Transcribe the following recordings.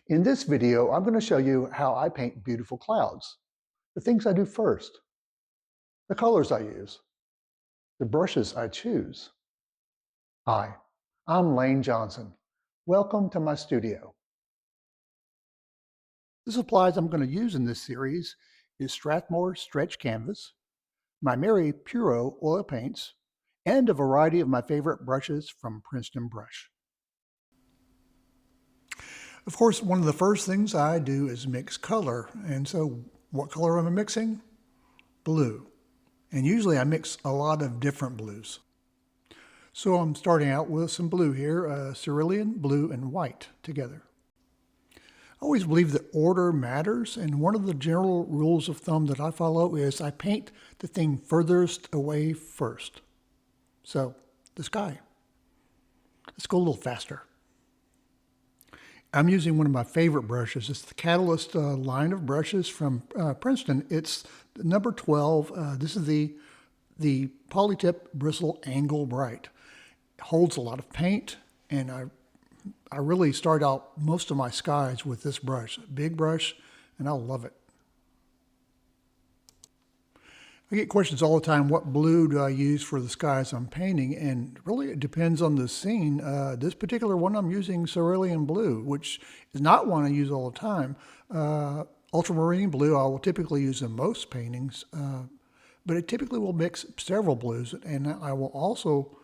In this video, I'm going to show you how I paint beautiful clouds. The things I do first, the colors I use, the brushes I choose. Hi, I'm Layne Johnson. Welcome to my studio. The supplies I'm going to use in this series is Strathmore stretch canvas, Maimeri Puro oil paints, and a variety of my favorite brushes from Princeton brush. Of course, one of the first things I do is mix color. And so what color am I mixing? Blue. And usually I mix a lot of different blues. So I'm starting out with some blue here, cerulean, blue, and white together. I always believe that order matters, and one of the general rules of thumb that I follow is I paint the thing furthest away first. So, the sky. Let's go a little faster. I'm using one of my favorite brushes. It's the Catalyst line of brushes from Princeton. It's number 12. This is the Polytip Bristle Angle Bright. It holds a lot of paint, and I really start out most of my skies with this brush. Big brush, and I love it. I get questions all the time, what blue do I use for the skies I'm painting? And really it depends on the scene. This particular one I'm using cerulean blue, which is not one I use all the time. Ultramarine blue I will typically use in most paintings, but it typically will mix several blues, and I will also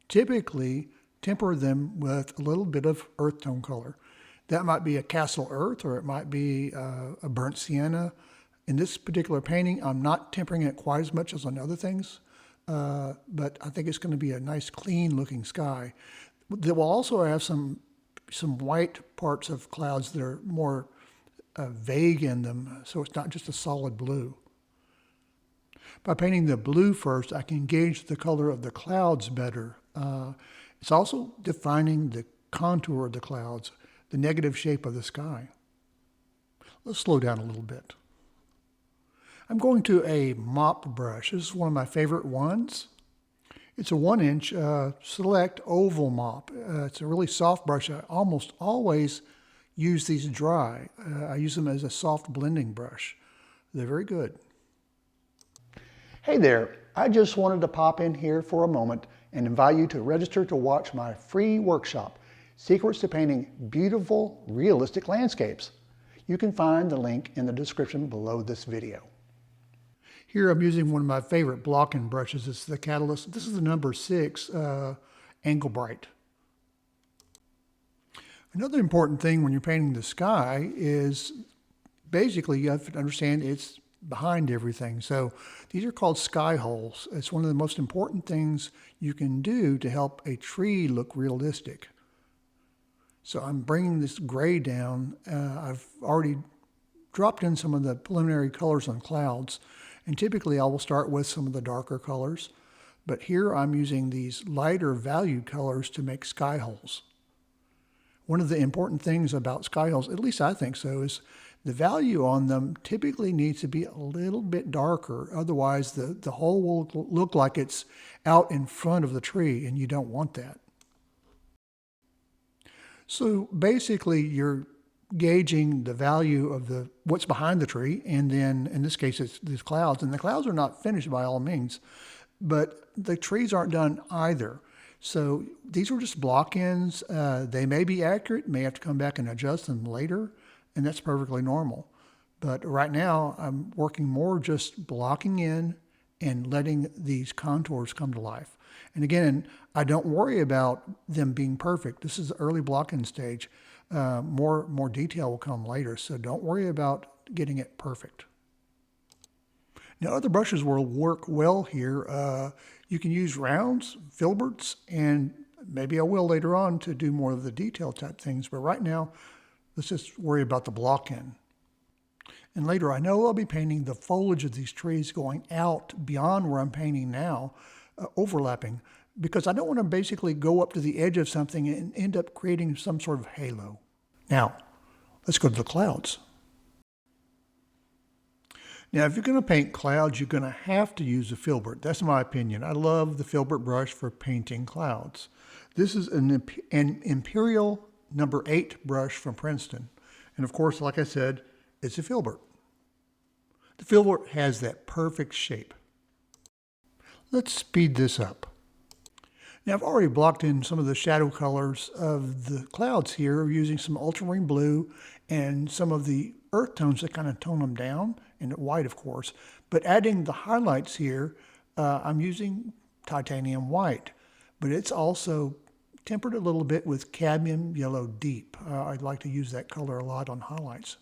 typically temper them with a little bit of earth tone color. That might be a castle earth, or it might be a burnt sienna. In this particular painting, I'm not tempering it quite as much as on other things, but I think it's going to be a nice, clean-looking sky. That will also have some white parts of clouds that are more vague in them, so it's not just a solid blue. By painting the blue first, I can gauge the color of the clouds better. It's also defining the contour of the clouds, the negative shape of the sky. Let's slow down a little bit. I'm going to a mop brush. This is one of my favorite ones. It's a 1-inch select oval mop. It's a really soft brush. I almost always use these dry. I use them as a soft blending brush. They're very good. Hey there, I just wanted to pop in here for a moment and invite you to register to watch my free workshop, Secrets to Painting Beautiful, Realistic Landscapes. You can find the link in the description below this video. Here I'm using one of my favorite blocking brushes. It's the Catalyst. This is the number 6 Angle Bright. Another important thing when you're painting the sky is basically you have to understand it's behind everything. So these are called sky holes. It's one of the most important things you can do to help a tree look realistic. So I'm bringing this gray down. I've already dropped in some of the preliminary colors on clouds, and typically I will start with some of the darker colors, but here I'm using these lighter valued colors to make sky holes. One of the important things about sky holes, at least I think so, is the value on them typically needs to be a little bit darker. Otherwise, the hole will look like it's out in front of the tree, and you don't want that. So basically, you're gauging the value of what's behind the tree, and then in this case it's these clouds, and the clouds are not finished by all means, but the trees aren't done either. So these are just block-ins. They may be accurate, may have to come back and adjust them later, and that's perfectly normal. But right now I'm working more just blocking in and letting these contours come to life. And again, I don't worry about them being perfect. This is the early block-in stage. More detail will come later, so don't worry about getting it perfect. Now, other brushes will work well here. You can use rounds, filberts, and maybe I will later on to do more of the detail type things, but right now, let's just worry about the block-in. And later, I know I'll be painting the foliage of these trees going out beyond where I'm painting now, overlapping, because I don't want to basically go up to the edge of something and end up creating some sort of halo. Now, let's go to the clouds. Now, if you're going to paint clouds, you're going to have to use a Filbert. That's my opinion. I love the Filbert brush for painting clouds. This is an Imperial number 8 brush from Princeton. And of course, like I said, it's a Filbert. The Filbert has that perfect shape. Let's speed this up. Now I've already blocked in some of the shadow colors of the clouds here using some ultramarine blue and some of the earth tones that kind of tone them down, and white of course. But adding the highlights here, I'm using titanium white, but it's also tempered a little bit with cadmium yellow deep. I'd like to use that color a lot on highlights.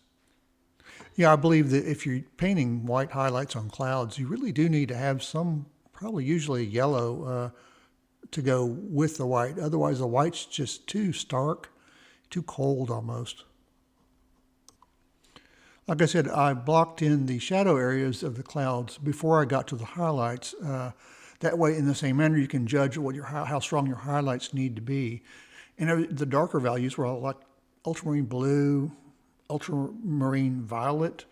Yeah, I believe that if you're painting white highlights on clouds, you really do need to have some, probably usually yellow, to go with the white. Otherwise, the white's just too stark, too cold almost. Like I said, I blocked in the shadow areas of the clouds before I got to the highlights. That way, in the same manner, you can judge what how strong your highlights need to be. And the darker values were like ultramarine blue, ultramarine violet,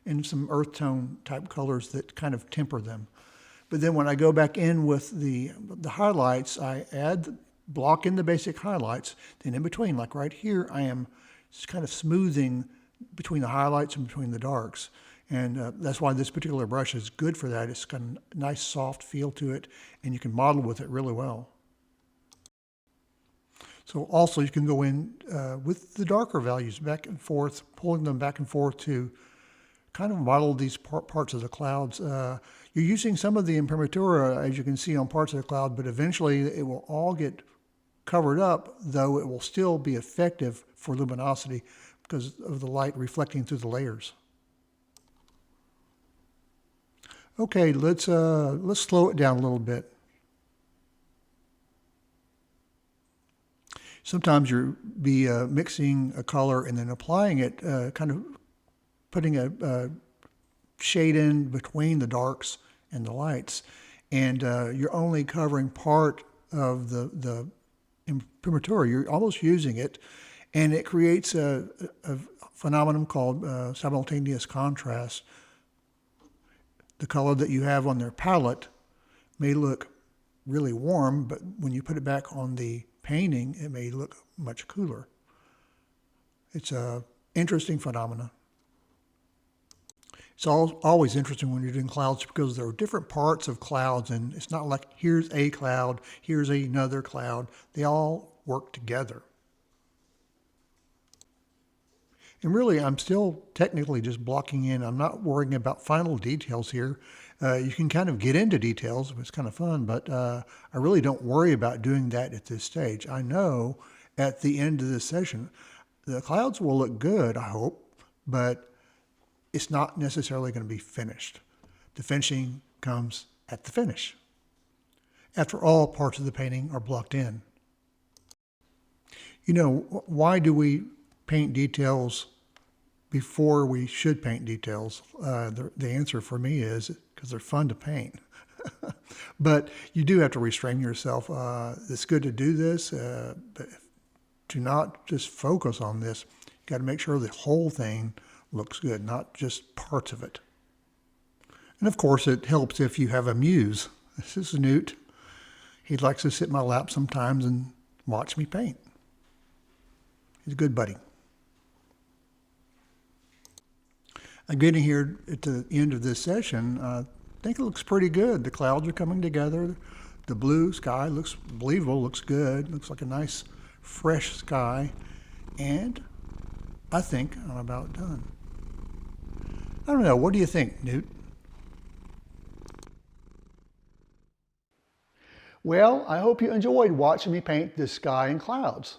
and some earth tone type colors that kind of temper them. But then when I go back in with the highlights, I block in the basic highlights. Then in between, like right here, I am kind of smoothing between the highlights and between the darks. And that's why this particular brush is good for that. It's got a nice soft feel to it, and you can model with it really well. So also you can go in with the darker values back and forth, pulling them back and forth to kind of model these parts of the clouds. You're using some of the imprimatura, as you can see, on parts of the cloud, but eventually it will all get covered up, though it will still be effective for luminosity because of the light reflecting through the layers. Okay, let's slow it down a little bit. Sometimes you'll be mixing a color and then applying it, kind of putting a shade in between the darks and the lights, and you're only covering part of the imprimatur. You're almost using it, and it creates a phenomenon called simultaneous contrast. The color that you have on their palette may look really warm, but when you put it back on the painting, it may look much cooler. It's an interesting phenomenon. It's always interesting when you're doing clouds because there are different parts of clouds, and it's not like here's a cloud, here's another cloud. They all work together. And really, I'm still technically just blocking in. I'm not worrying about final details here. You can kind of get into details. It's kind of fun, but I really don't worry about doing that at this stage. I know at the end of this session, the clouds will look good, I hope, but it's not necessarily going to be finished. The finishing comes at the finish. After all parts of the painting are blocked in. You know, why do we paint details before we should paint details? The answer for me is because they're fun to paint. But you do have to restrain yourself. It's good to do this, but do not just focus on this. You got to make sure the whole thing looks good, not just parts of it. And of course, it helps if you have a muse. This is Newt. He likes to sit in my lap sometimes and watch me paint. He's a good buddy. I'm getting here at the end of this session. I think it looks pretty good. The clouds are coming together. The blue sky looks believable, looks good. Looks like a nice, fresh sky. And I think I'm about done. I don't know. What do you think, Newt? Well, I hope you enjoyed watching me paint this sky and clouds.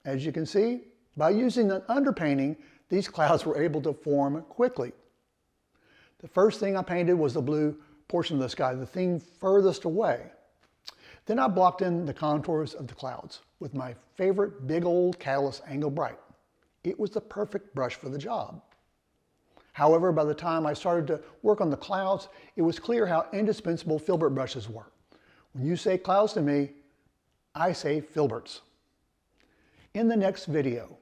As you can see, by using an underpainting, these clouds were able to form quickly. The first thing I painted was the blue portion of the sky, the thing furthest away. Then I blocked in the contours of the clouds with my favorite big old Catalyst Angle Bright. It was the perfect brush for the job. However, by the time I started to work on the clouds, it was clear how indispensable Filbert brushes were. When you say clouds to me, I say Filberts. In the next video,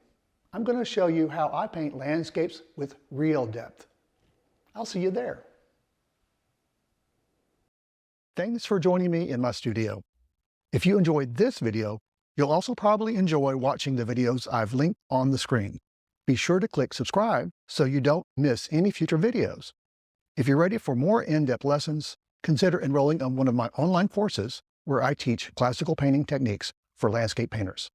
I'm going to show you how I paint landscapes with real depth. I'll see you there. Thanks for joining me in my studio. If you enjoyed this video, you'll also probably enjoy watching the videos I've linked on the screen. Be sure to click subscribe so you don't miss any future videos. If you're ready for more in-depth lessons, consider enrolling in one of my online courses where I teach classical painting techniques for landscape painters.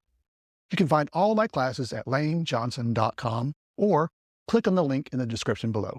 You can find all of my classes at laynejohnson.com or click on the link in the description below.